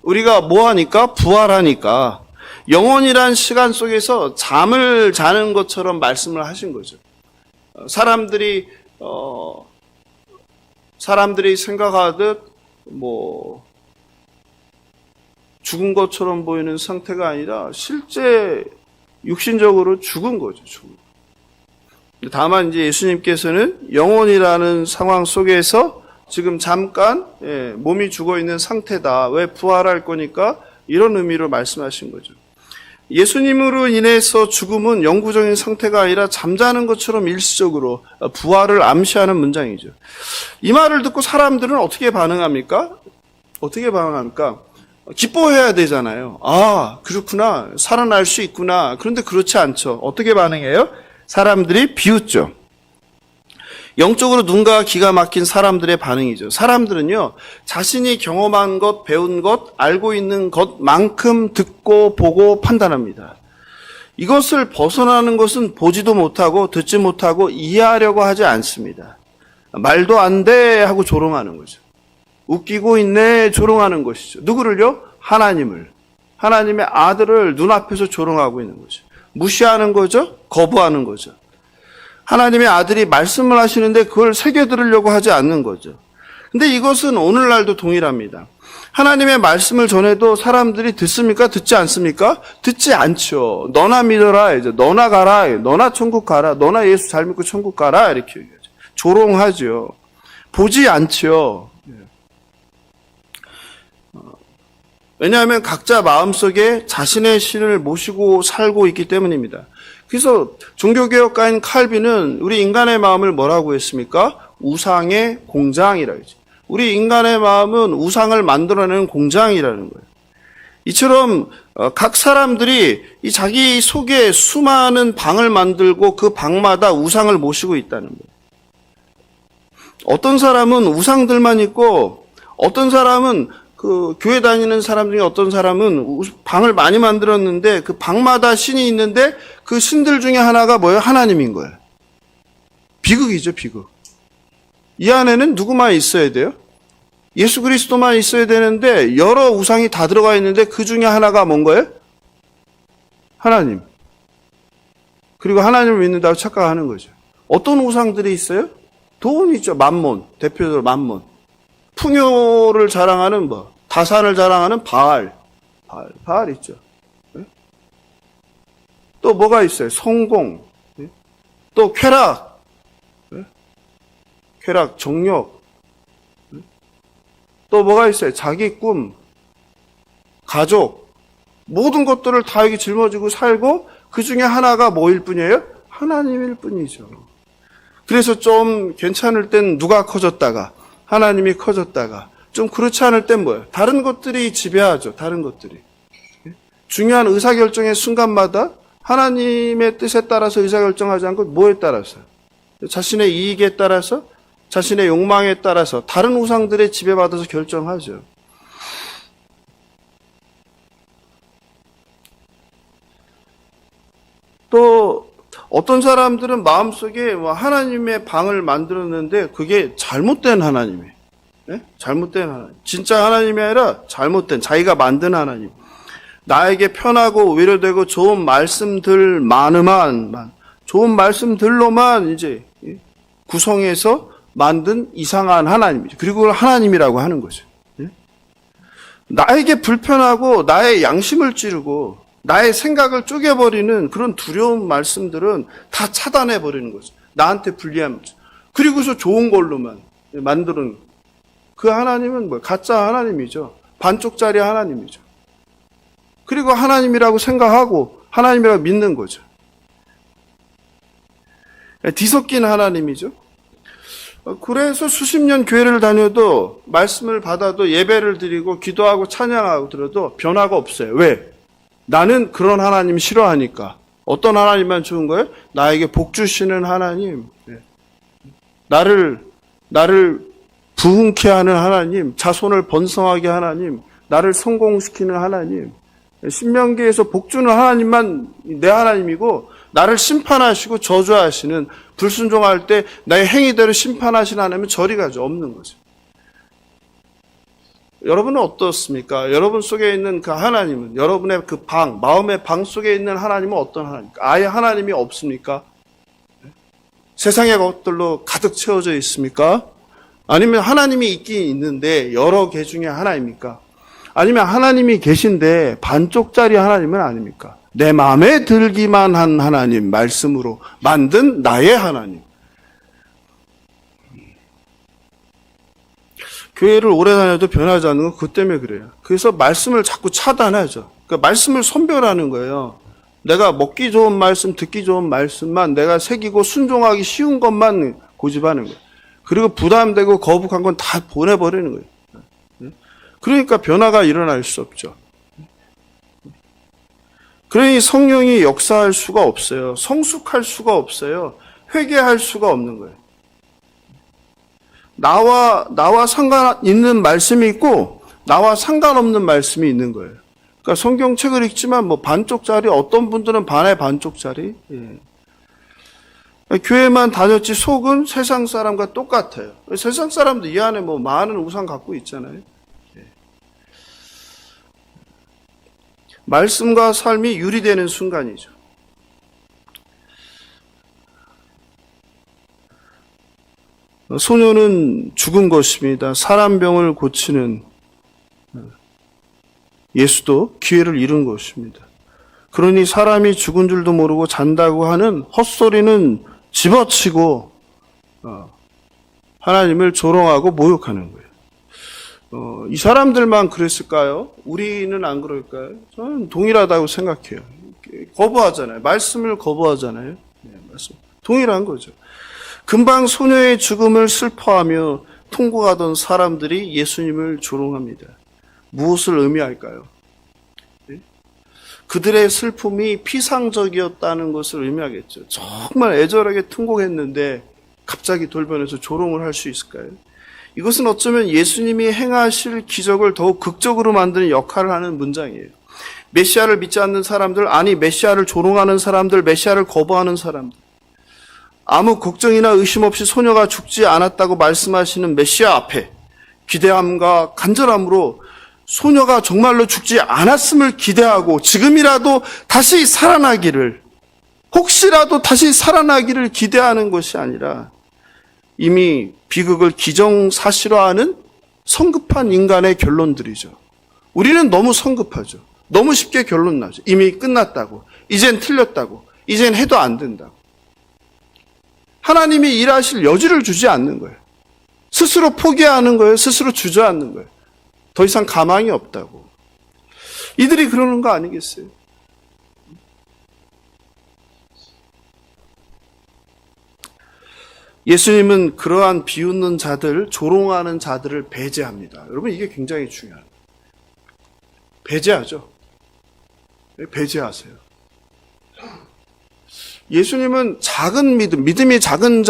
우리가 뭐 하니까? 부활하니까. 영원이란 시간 속에서 잠을 자는 것처럼 말씀을 하신 거죠. 사람들이 생각하듯 죽은 것처럼 보이는 상태가 아니라 실제 육신적으로 죽은 거죠. 다만 이제 예수님께서는 영혼이라는 상황 속에서 지금 잠깐 몸이 죽어 있는 상태다. 왜 부활할 거니까 이런 의미로 말씀하신 거죠. 예수님으로 인해서 죽음은 영구적인 상태가 아니라 잠자는 것처럼 일시적으로 부활을 암시하는 문장이죠. 이 말을 듣고 사람들은 어떻게 반응합니까? 기뻐해야 되잖아요. 아, 그렇구나. 살아날 수 있구나. 그런데 그렇지 않죠. 어떻게 반응해요? 사람들이 비웃죠. 영적으로 눈과 귀가 막힌 사람들의 반응이죠. 사람들은요, 자신이 경험한 것, 배운 것, 알고 있는 것만큼 듣고 보고 판단합니다. 이것을 벗어나는 것은 보지도 못하고 듣지 못하고 이해하려고 하지 않습니다. 말도 안 돼 하고 조롱하는 거죠. 웃기고 있네 조롱하는 것이죠. 누구를요? 하나님을. 하나님의 아들을 눈앞에서 조롱하고 있는 거죠. 무시하는 거죠. 거부하는 거죠. 하나님의 아들이 말씀을 하시는데 그걸 새겨들으려고 하지 않는 거죠. 근데 이것은 오늘날도 동일합니다. 하나님의 말씀을 전해도 사람들이 듣습니까? 듣지 않습니까? 듣지 않죠. 너나 믿어라. 이제 너나 가라. 너나 천국 가라. 너나 예수 잘 믿고 천국 가라. 이렇게 얘기하죠. 조롱하죠. 보지 않죠. 왜냐하면 각자 마음속에 자신의 신을 모시고 살고 있기 때문입니다. 그래서 종교개혁가인 칼빈은 우리 인간의 마음을 뭐라고 했습니까? 우상의 공장이라고 했죠. 우리 인간의 마음은 우상을 만들어내는 공장이라는 거예요. 이처럼 각 사람들이 이 자기 속에 수많은 방을 만들고 그 방마다 우상을 모시고 있다는 거예요. 어떤 사람은 우상들만 있고 어떤 사람은 그 교회 다니는 사람 중에 어떤 사람은 방을 많이 만들었는데 그 방마다 신이 있는데 그 신들 중에 하나가 뭐예요? 하나님인 거예요. 비극이죠, 비극. 이 안에는 누구만 있어야 돼요? 예수 그리스도만 있어야 되는데 여러 우상이 다 들어가 있는데 그 중에 하나가 뭔 거예요? 하나님. 그리고 하나님을 믿는다고 착각하는 거죠. 어떤 우상들이 있어요? 돈 있죠. 만몬. 대표적으로 만몬. 풍요를 자랑하는 다산을 자랑하는 바알 있죠. 또 뭐가 있어요? 성공, 또 쾌락, 정욕, 또 뭐가 있어요? 자기 꿈, 가족, 모든 것들을 다 여기 짊어지고 살고 그 중에 하나가 뭐일 뿐이에요? 하나님일 뿐이죠. 그래서 좀 괜찮을 땐 누가 커졌다가 하나님이 커졌다가 좀 그렇지 않을 땐 뭐예요? 다른 것들이 지배하죠. 다른 것들이. 중요한 의사결정의 순간마다 하나님의 뜻에 따라서 의사결정하지 않고 뭐에 따라서? 자신의 이익에 따라서, 자신의 욕망에 따라서 다른 우상들에 지배받아서 결정하죠. 또 어떤 사람들은 마음속에 하나님의 방을 만들었는데 그게 잘못된 하나님이에요. 예? 잘못된 하나님. 진짜 하나님이 아니라 잘못된 자기가 만든 하나님. 나에게 편하고 위로되고 좋은 말씀들만으만 좋은 말씀들로만 이제 구성해서 만든 이상한 하나님이죠. 그리고 그걸 하나님이라고 하는 거죠. 예? 나에게 불편하고 나의 양심을 찌르고 나의 생각을 쪼개버리는 그런 두려운 말씀들은 다 차단해버리는 거죠. 나한테 불리한 거죠. 그리고서 좋은 걸로만 만드는 그 하나님은 뭐 가짜 하나님이죠. 반쪽짜리 하나님이죠. 그리고 하나님이라고 생각하고 하나님이라고 믿는 거죠. 뒤섞인 하나님이죠. 그래서 수십 년 교회를 다녀도 말씀을 받아도 예배를 드리고 기도하고 찬양하고 들어도 변화가 없어요. 왜? 나는 그런 하나님 싫어하니까. 어떤 하나님만 좋은 거예요? 나에게 복 주시는 하나님, 나를 부흥케 하는 하나님, 자손을 번성하게 하나님, 나를 성공시키는 하나님. 신명기에서 복 주는 하나님만 내 하나님이고 나를 심판하시고 저주하시는, 불순종할 때 나의 행위대로 심판하시는 하나님은 저리 가죠. 없는 거죠. 여러분은 어떻습니까? 여러분 속에 있는 그 하나님은, 여러분의 그 방, 마음의 방 속에 있는 하나님은 어떤 하나님입니까? 아예 하나님이 없습니까? 세상의 것들로 가득 채워져 있습니까? 아니면 하나님이 있긴 있는데 여러 개 중에 하나입니까? 아니면 하나님이 계신데 반쪽짜리 하나님은 아닙니까? 내 마음에 들기만 한 하나님, 말씀으로 만든 나의 하나님. 교회를 오래 다녀도 변하지 않는 건 그것 때문에 그래요. 그래서 말씀을 자꾸 차단하죠. 그러니까 말씀을 선별하는 거예요. 내가 먹기 좋은 말씀, 듣기 좋은 말씀만 내가 새기고 순종하기 쉬운 것만 고집하는 거예요. 그리고 부담되고 거북한 건 다 보내버리는 거예요. 그러니까 변화가 일어날 수 없죠. 그러니 성령이 역사할 수가 없어요. 성숙할 수가 없어요. 회개할 수가 없는 거예요. 나와 상관 있는 말씀이 있고 나와 상관없는 말씀이 있는 거예요. 그러니까 성경책을 읽지만 뭐 반쪽짜리, 어떤 분들은 반의 반쪽짜리. 예. 교회만 다녔지 속은 세상 사람과 똑같아요. 세상 사람도 이 안에 뭐 많은 우상 갖고 있잖아요. 예. 말씀과 삶이 유리되는 순간이죠. 소녀는 죽은 것입니다. 사람 병을 고치는 예수도 기회를 잃은 것입니다. 그러니 사람이 죽은 줄도 모르고 잔다고 하는 헛소리는 집어치고 하나님을 조롱하고 모욕하는 거예요. 이 사람들만 그랬을까요? 우리는 안 그럴까요? 저는 동일하다고 생각해요. 거부하잖아요. 말씀을 거부하잖아요. 말씀. 동일한 거죠. 금방 소녀의 죽음을 슬퍼하며 통곡하던 사람들이 예수님을 조롱합니다. 무엇을 의미할까요? 그들의 슬픔이 피상적이었다는 것을 의미하겠죠. 정말 애절하게 통곡했는데 갑자기 돌변해서 조롱을 할 수 있을까요? 이것은 어쩌면 예수님이 행하실 기적을 더욱 극적으로 만드는 역할을 하는 문장이에요. 메시아를 믿지 않는 사람들, 아니 메시아를 조롱하는 사람들, 메시아를 거부하는 사람들, 아무 걱정이나 의심 없이 소녀가 죽지 않았다고 말씀하시는 메시아 앞에 기대함과 간절함으로 소녀가 정말로 죽지 않았음을 기대하고 지금이라도 다시 살아나기를, 혹시라도 다시 살아나기를 기대하는 것이 아니라 이미 비극을 기정사실화하는 성급한 인간의 결론들이죠. 우리는 너무 성급하죠. 너무 쉽게 결론 나죠. 이미 끝났다고, 이젠 틀렸다고, 이젠 해도 안 된다고. 하나님이 일하실 여지를 주지 않는 거예요. 스스로 포기하는 거예요. 스스로 주저앉는 거예요. 더 이상 가망이 없다고. 이들이 그러는 거 아니겠어요? 예수님은 그러한 비웃는 자들, 조롱하는 자들을 배제합니다. 여러분, 이게 굉장히 중요해요. 배제하죠. 배제하세요. 예수님은 작은 믿음, 믿음이 작은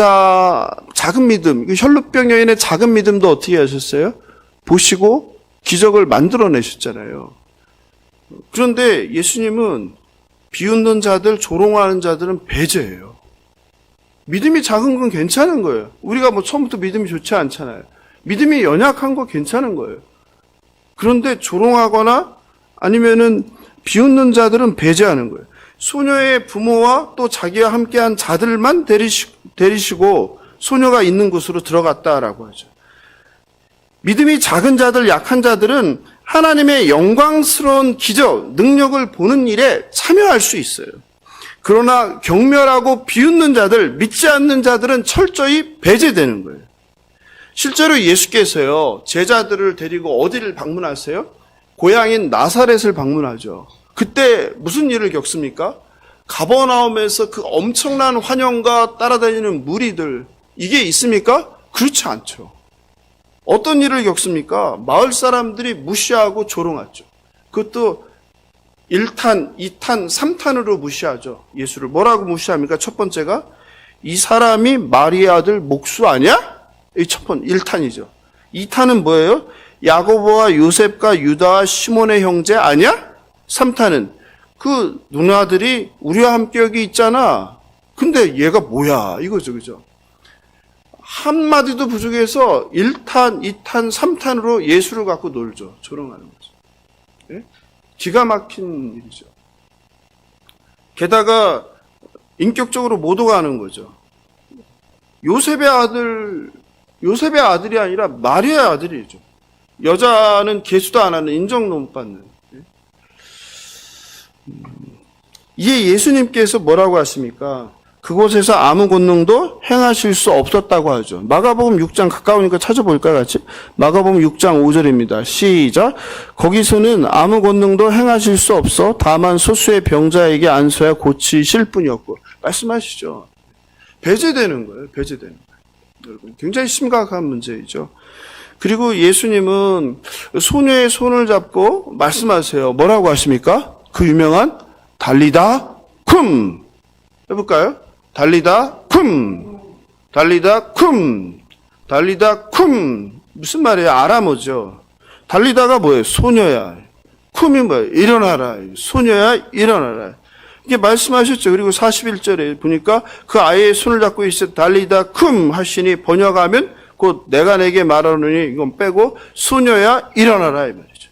믿음, 혈루병 여인의 작은 믿음도 어떻게 하셨어요? 보시고 기적을 만들어내셨잖아요. 그런데 예수님은 비웃는 자들, 조롱하는 자들은 배제해요. 믿음이 작은 건 괜찮은 거예요. 우리가 뭐 처음부터 믿음이 좋지 않잖아요. 믿음이 연약한 거 괜찮은 거예요. 그런데 조롱하거나 아니면은 비웃는 자들은 배제하는 거예요. 소녀의 부모와 또 자기와 함께한 자들만 데리시고 소녀가 있는 곳으로 들어갔다라고 하죠. 믿음이 작은 자들, 약한 자들은 하나님의 영광스러운 기적, 능력을 보는 일에 참여할 수 있어요. 그러나 경멸하고 비웃는 자들, 믿지 않는 자들은 철저히 배제되는 거예요. 실제로 예수께서요, 제자들을 데리고 어디를 방문하세요? 고향인 나사렛을 방문하죠. 그때 무슨 일을 겪습니까? 가버나움에서 그 엄청난 환영과 따라다니는 무리들, 이게 있습니까? 그렇지 않죠. 어떤 일을 겪습니까? 마을 사람들이 무시하고 조롱하죠. 그것도 1탄, 2탄, 3탄으로 무시하죠. 예수를. 뭐라고 무시합니까? 첫 번째가 이 사람이 마리의 아들 목수 아니야? 이 첫 번째 1탄이죠. 2탄은 뭐예요? 야고보와 요셉과 유다와 시몬의 형제 아니야? 3탄은 그 누나들이 우리와 함께 여기 있잖아. 근데 얘가 뭐야? 이거죠. 그죠? 한마디도 부족해서 1탄, 2탄, 3탄으로 예수를 갖고 놀죠. 조롱하는 거죠. 예? 기가 막힌 일이죠. 게다가 인격적으로 모독 하는 거죠. 요셉의 아들이 아니라 마리아의 아들이죠. 여자는 계수도 안 하는 인정도 못 받는. 이에 예수님께서 뭐라고 하십니까? 그곳에서 아무 권능도 행하실 수 없었다고 하죠. 마가복음 6장 가까우니까 찾아볼까요, 같이? 마가복음 6장 5절입니다. 시작. 거기서는 아무 권능도 행하실 수 없어 다만 소수의 병자에게 안수하여 고치실 뿐이었고. 말씀하시죠. 배제되는 거예요. 배제되는 거예요. 여러분, 굉장히 심각한 문제이죠. 그리고 예수님은 소녀의 손을 잡고 말씀하세요. 뭐라고 하십니까? 그 유명한 달리다 쿰. 해볼까요? 달리다 쿰. 달리다 쿰. 달리다 쿰. 무슨 말이에요? 아람어죠. 달리다가 뭐예요? 소녀야. 쿰이 뭐예요? 일어나라. 소녀야, 일어나라. 이게 말씀하셨죠. 그리고 41절에 보니까 그 아이의 손을 잡고 있어 달리다 쿰 하시니 번역하면 곧 내가 내게 말하노니 이건 빼고 소녀야 일어나라 이 말이죠.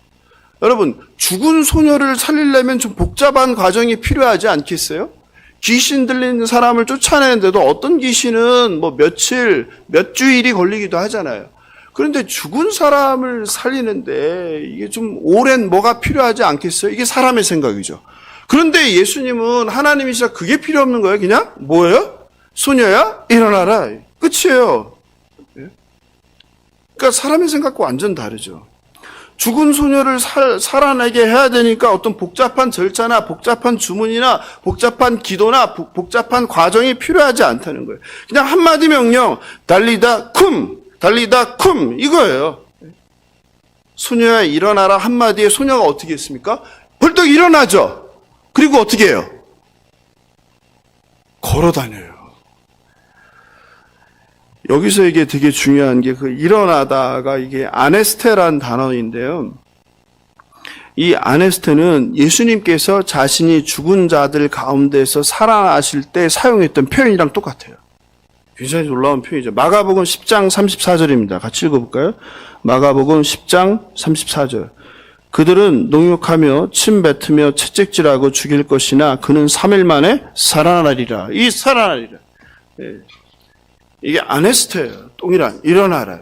여러분 죽은 소녀를 살리려면 좀 복잡한 과정이 필요하지 않겠어요? 귀신 들린 사람을 쫓아내는데도 어떤 귀신은 뭐 며칠, 몇 주일이 걸리기도 하잖아요. 그런데 죽은 사람을 살리는데 이게 좀 오랜 뭐가 필요하지 않겠어요? 이게 사람의 생각이죠. 그런데 예수님은 하나님이시라 그게 필요 없는 거예요. 그냥 뭐예요? 소녀야 일어나라. 끝이에요. 그러니까 사람의 생각과 완전 다르죠. 죽은 소녀를 살아나게 해야 되니까 어떤 복잡한 절차나 복잡한 주문이나 복잡한 기도나 복잡한 과정이 필요하지 않다는 거예요. 그냥 한마디 명령, 달리다 쿰, 달리다 쿰 이거예요. 소녀야 일어나라 한마디에 소녀가 어떻게 했습니까? 벌떡 일어나죠. 그리고 어떻게 해요? 걸어 다녀요. 여기서 이게 되게 중요한 게 그 일어나다가 이게 아네스테라는 단어인데요. 이 아네스테는 예수님께서 자신이 죽은 자들 가운데서 살아나실 때 사용했던 표현이랑 똑같아요. 굉장히 놀라운 표현이죠. 마가복음 10장 34절입니다. 같이 읽어볼까요? 마가복음 10장 34절. 그들은 농욕하며 침 뱉으며 채찍질하고 죽일 것이나 그는 3일 만에 살아나리라. 이 살아나리라. 네. 이게 아네스테예요. 동일한 일어나라.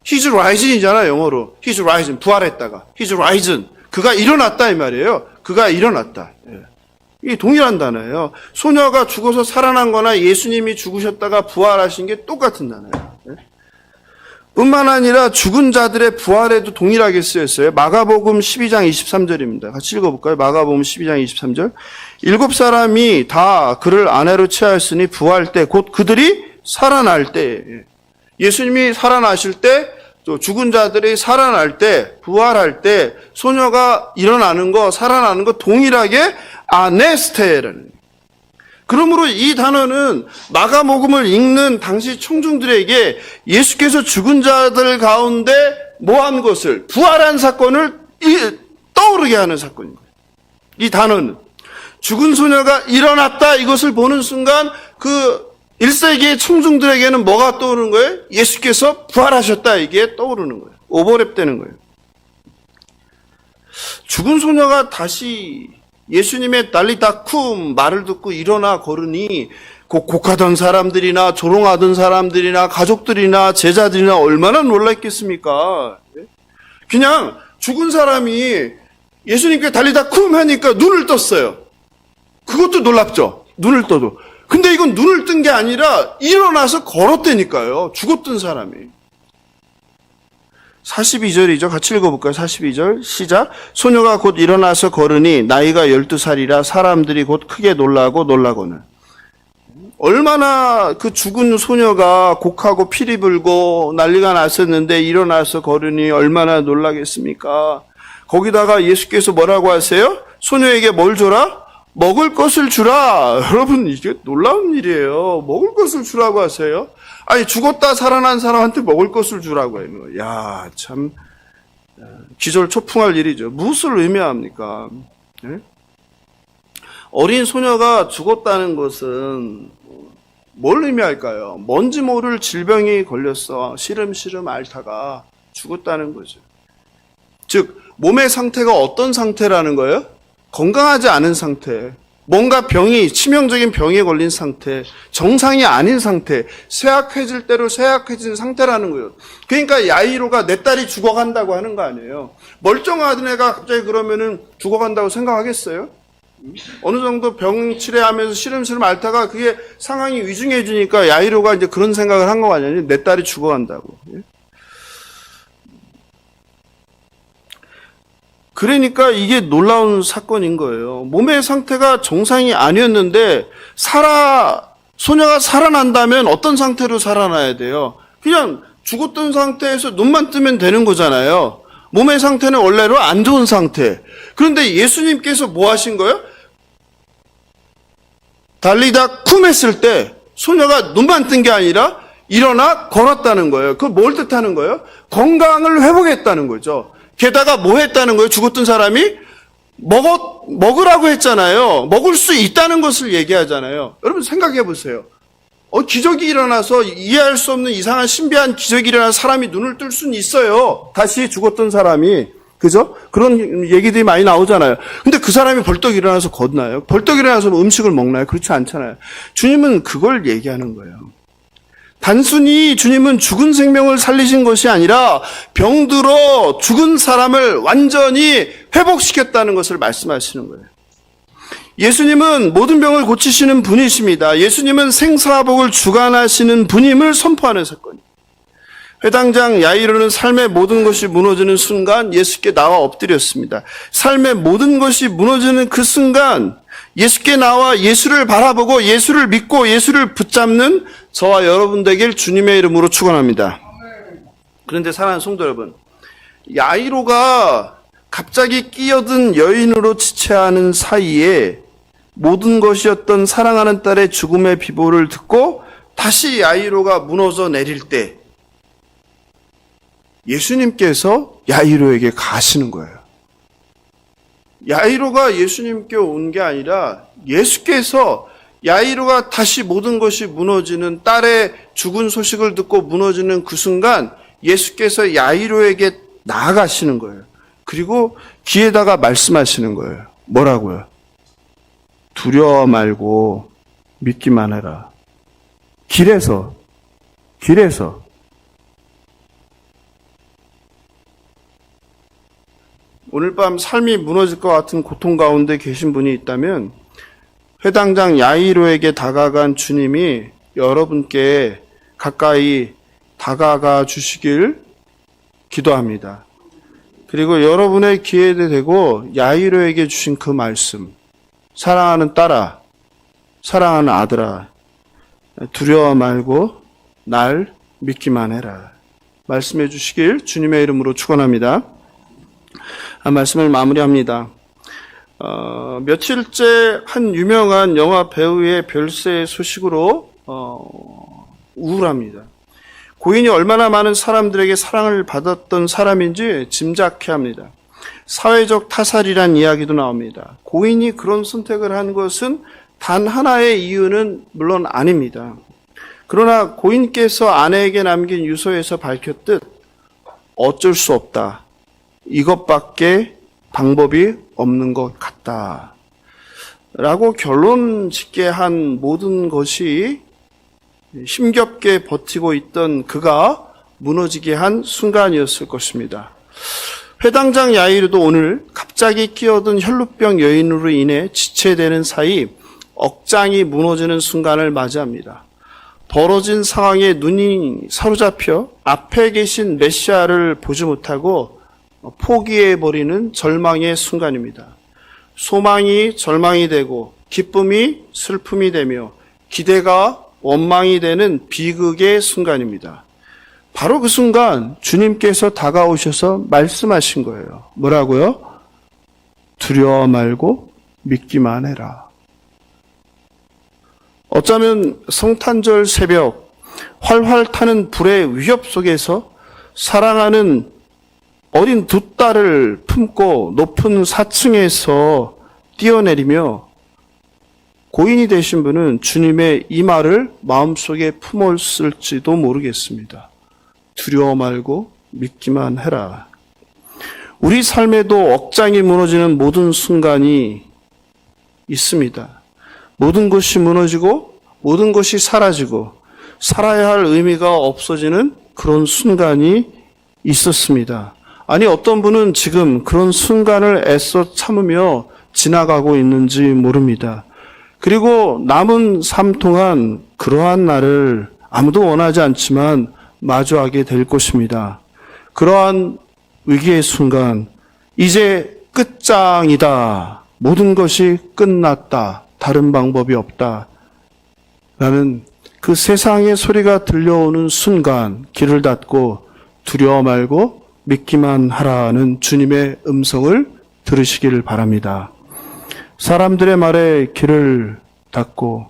He's risen이잖아요. 영어로. He's risen. 부활했다가. He's risen. 그가 일어났다 이 말이에요. 그가 일어났다. 예. 이게 동일한 단어예요. 소녀가 죽어서 살아난 거나 예수님이 죽으셨다가 부활하신 게 똑같은 단어예요. 예. 뿐만 아니라 죽은 자들의 부활에도 동일하게 쓰였어요. 마가복음 12장 23절입니다. 같이 읽어볼까요? 마가복음 12장 23절. 7사람이 다 그를 아내로 취하였으니 부활 때 곧 그들이 살아날 때 예수님이 살아나실 때 또 죽은 자들이 살아날 때 부활할 때 소녀가 일어나는 거 살아나는 거 동일하게 아네스테라는 그러므로 이 단어는 마가복음을 읽는 당시 청중들에게 예수께서 죽은 자들 가운데 뭐한 것을 부활한 사건을 떠오르게 하는 사건인 거예요. 이 단어는 죽은 소녀가 일어났다 이것을 보는 순간 그 1세기의 청중들에게는 뭐가 떠오르는 거예요? 예수께서 부활하셨다, 이게 떠오르는 거예요. 오버랩 되는 거예요. 죽은 소녀가 다시 예수님의 달리다쿰 말을 듣고 일어나 걸으니 곡하던 사람들이나 조롱하던 사람들이나 가족들이나 제자들이나 얼마나 놀랐겠습니까? 그냥 죽은 사람이 예수님께 달리다쿰 하니까 눈을 떴어요. 그것도 놀랍죠? 눈을 떠도. 근데 이건 눈을 뜬 게 아니라 일어나서 걸었다니까요. 죽었던 사람이. 42절이죠. 같이 읽어볼까요? 42절 시작. 소녀가 곧 일어나서 걸으니 나이가 12살이라 사람들이 곧 크게 놀라거늘. 얼마나 그 죽은 소녀가 곡하고 피리 불고 난리가 났었는데 일어나서 걸으니 얼마나 놀라겠습니까? 거기다가 예수께서 뭐라고 하세요? 소녀에게 뭘 줘라? 먹을 것을 주라. 여러분, 이게 놀라운 일이에요. 먹을 것을 주라고 하세요? 아니, 죽었다 살아난 사람한테 먹을 것을 주라고 해요. 야, 참 기절초풍할 일이죠. 무엇을 의미합니까? 네? 어린 소녀가 죽었다는 것은 뭘 의미할까요? 뭔지 모를 질병이 걸렸어. 시름시름 앓다가 죽었다는 거죠. 즉, 몸의 상태가 어떤 상태라는 거예요? 건강하지 않은 상태, 뭔가 병이, 치명적인 병에 걸린 상태, 정상이 아닌 상태, 쇠약해질 대로 쇠약해진 상태라는 거예요. 그러니까 야이로가 내 딸이 죽어간다고 하는 거 아니에요. 멀쩡한 애가 갑자기 그러면은 죽어간다고 생각하겠어요? 어느 정도 병 치료하면서 시름시름 앓다가 그게 상황이 위중해지니까 야이로가 이제 그런 생각을 한 거 아니에요? 내 딸이 죽어간다고. 그러니까 이게 놀라운 사건인 거예요. 몸의 상태가 정상이 아니었는데 소녀가 살아난다면 어떤 상태로 살아나야 돼요? 그냥 죽었던 상태에서 눈만 뜨면 되는 거잖아요. 몸의 상태는 원래로 안 좋은 상태. 그런데 예수님께서 뭐 하신 거예요? 달리다 쿰 했을 때 소녀가 눈만 뜬 게 아니라 일어나 걸었다는 거예요. 그걸 뭘 뜻하는 거예요? 건강을 회복했다는 거죠. 게다가 뭐 했다는 거예요? 죽었던 사람이 먹으라고 했잖아요. 먹을 수 있다는 것을 얘기하잖아요. 여러분 생각해 보세요. 기적이 일어나서 이해할 수 없는 이상한 신비한 기적이 일어나서 사람이 눈을 뜰 수는 있어요. 다시 죽었던 사람이. 그죠? 그런 얘기들이 많이 나오잖아요. 근데 그 사람이 벌떡 일어나서 걷나요? 벌떡 일어나서 음식을 먹나요? 그렇지 않잖아요. 주님은 그걸 얘기하는 거예요. 단순히 주님은 죽은 생명을 살리신 것이 아니라 병들어 죽은 사람을 완전히 회복시켰다는 것을 말씀하시는 거예요. 예수님은 모든 병을 고치시는 분이십니다. 예수님은 생사복을 주관하시는 분임을 선포하는 사건이에요. 회당장 야이로는 삶의 모든 것이 무너지는 순간 예수께 나와 엎드렸습니다. 삶의 모든 것이 무너지는 그 순간 예수께 나와 예수를 바라보고 예수를 믿고 예수를 붙잡는 저와 여러분 되길 주님의 이름으로 축원합니다. 그런데 사랑하는 성도 여러분, 야이로가 갑자기 끼어든 여인으로 지체하는 사이에 모든 것이었던 사랑하는 딸의 죽음의 비보를 듣고 다시 야이로가 무너져 내릴 때 예수님께서 야이로에게 가시는 거예요. 야이로가 예수님께 온 게 아니라 예수께서 야이로가 다시 모든 것이 무너지는 딸의 죽은 소식을 듣고 무너지는 그 순간 예수께서 야이로에게 나아가시는 거예요. 그리고 귀에다가 말씀하시는 거예요. 뭐라고요? 두려워 말고 믿기만 해라. 길에서 오늘 밤 삶이 무너질 것 같은 고통 가운데 계신 분이 있다면 회당장 야이로에게 다가간 주님이 여러분께 가까이 다가가 주시길 기도합니다. 그리고 여러분의 귀에 대고 야이로에게 주신 그 말씀, 사랑하는 딸아, 사랑하는 아들아, 두려워 말고 날 믿기만 해라. 말씀해 주시길 주님의 이름으로 축원합니다. 말씀을 마무리합니다. 며칠째 한 유명한 영화 배우의 별세 소식으로 우울합니다. 고인이 얼마나 많은 사람들에게 사랑을 받았던 사람인지 짐작케 합니다. 사회적 타살이란 이야기도 나옵니다. 고인이 그런 선택을 한 것은 단 하나의 이유는 물론 아닙니다. 그러나 고인께서 아내에게 남긴 유서에서 밝혔듯 어쩔 수 없다. 이것밖에 방법이 없는 것 같다. 라고 결론 짓게 한 모든 것이 힘겹게 버티고 있던 그가 무너지게 한 순간이었을 것입니다. 회당장 야이르도 오늘 갑자기 끼어든 혈루병 여인으로 인해 지체되는 사이 억장이 무너지는 순간을 맞이합니다. 벌어진 상황에 눈이 사로잡혀 앞에 계신 메시아를 보지 못하고 포기해버리는 절망의 순간입니다. 소망이 절망이 되고 기쁨이 슬픔이 되며 기대가 원망이 되는 비극의 순간입니다. 바로 그 순간 주님께서 다가오셔서 말씀하신 거예요. 뭐라고요? 두려워 말고 믿기만 해라. 어쩌면 성탄절 새벽 활활 타는 불의 위협 속에서 사랑하는 어린 두 딸을 품고 높은 4층에서 뛰어내리며 고인이 되신 분은 주님의 이 말을 마음속에 품었을지도 모르겠습니다. 두려워 말고 믿기만 해라. 우리 삶에도 억장이 무너지는 모든 순간이 있습니다. 모든 것이 무너지고 모든 것이 사라지고 살아야 할 의미가 없어지는 그런 순간이 있었습니다. 아니 어떤 분은 지금 그런 순간을 애써 참으며 지나가고 있는지 모릅니다. 그리고 남은 삶 동안 그러한 날을 아무도 원하지 않지만 마주하게 될 것입니다. 그러한 위기의 순간, 이제 끝장이다. 모든 것이 끝났다. 다른 방법이 없다. 라는 그 세상의 소리가 들려오는 순간 길을 닫고 두려워 말고 믿기만 하라는 주님의 음성을 들으시기를 바랍니다. 사람들의 말에 귀를 닫고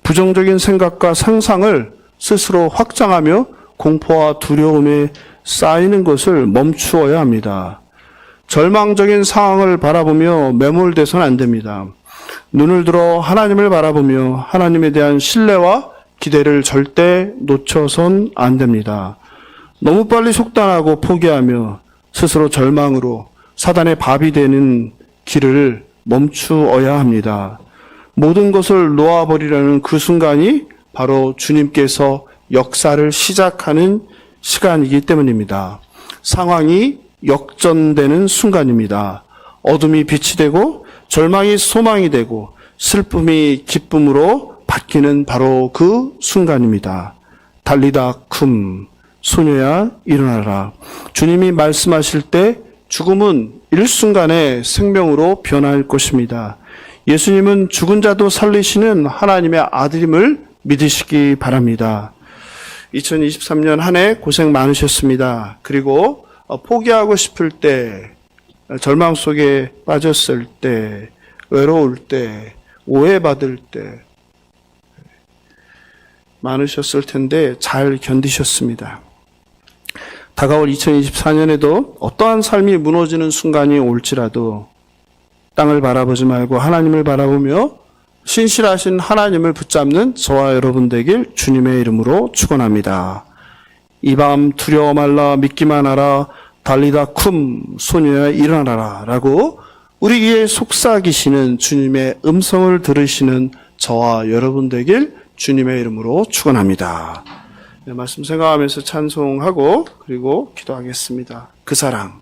부정적인 생각과 상상을 스스로 확장하며 공포와 두려움에 쌓이는 것을 멈추어야 합니다. 절망적인 상황을 바라보며 매몰돼서는 안 됩니다. 눈을 들어 하나님을 바라보며 하나님에 대한 신뢰와 기대를 절대 놓쳐선 안 됩니다. 너무 빨리 속단하고 포기하며 스스로 절망으로 사단의 밥이 되는 길을 멈추어야 합니다. 모든 것을 놓아버리려는 그 순간이 바로 주님께서 역사를 시작하는 시간이기 때문입니다. 상황이 역전되는 순간입니다. 어둠이 빛이 되고 절망이 소망이 되고 슬픔이 기쁨으로 바뀌는 바로 그 순간입니다. 달리다 쿰, 소녀야 일어나라. 주님이 말씀하실 때 죽음은 일순간에 생명으로 변할 것입니다. 예수님은 죽은 자도 살리시는 하나님의 아들임을 믿으시기 바랍니다. 2023년 한 해 고생 많으셨습니다. 그리고 포기하고 싶을 때, 절망 속에 빠졌을 때, 외로울 때, 오해받을 때 많으셨을 텐데 잘 견디셨습니다. 다가올 2024년에도 어떠한 삶이 무너지는 순간이 올지라도 땅을 바라보지 말고 하나님을 바라보며 신실하신 하나님을 붙잡는 저와 여러분 되길 주님의 이름으로 축원합니다. 이 밤 두려워 말라 믿기만 하라 달리다 쿰 소녀야 일어나라 라고 우리 귀에 속삭이시는 주님의 음성을 들으시는 저와 여러분 되길 주님의 이름으로 축원합니다. 네, 말씀 생각하면서 찬송하고 그리고 기도하겠습니다. 그 사랑